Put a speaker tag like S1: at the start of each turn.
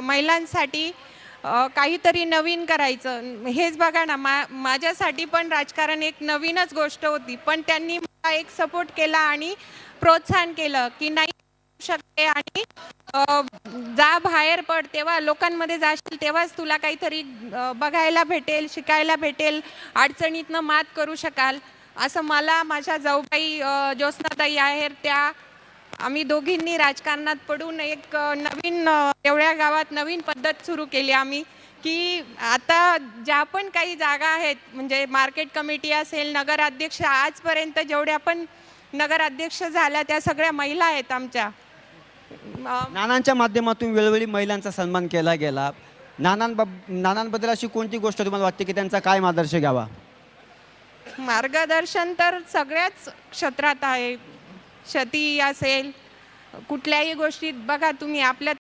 S1: महिलांसाठी काहीतरी नवीन करायचं. हेच बघा ना, माझ्यासाठी पण राजकारण एक नवीनच गोष्ट होती, पण त्यांनी मला एक सपोर्ट केला आणि प्रोत्साहन केलं की नाही शकते आणि जा बाहेर पड, तेव्हा लोकांमध्ये जाशील तेव्हाच तुला काहीतरी बघायला भेटेल, शिकायला भेटेल, अडचणीतनं मात करू शकाल. असं मला माझ्या जाऊबाई ज्योत्स्नाताई आहेर त्या आम्ही दोघींनी राजकारणात पडून एक नवीन एवढ्या गावात नवीन पद्धत सुरू केली आम्ही, की आता ज्या पण काही जागा आहेत म्हणजे मार्केट कमिटी असेल, नगराध्यक्ष, आजपर्यंत जेवढ्या पण नगराध्यक्ष झाल्या त्या सगळ्या महिला आहेत आमच्या.
S2: नानांच्या माध्यमातून वेळोवेळी महिलांचा सन्मान केला गेला. नानांबद्दल अशी कोणती गोष्ट तुम्हाला वाटते की त्यांचा काय आदर्श घ्यावा?
S1: मार्गदर्शन तर सगळ्याच क्षेत्रात आहे. शेती असेल, कुठल्याही गोष्टीत बघा तुम्ही आपल्या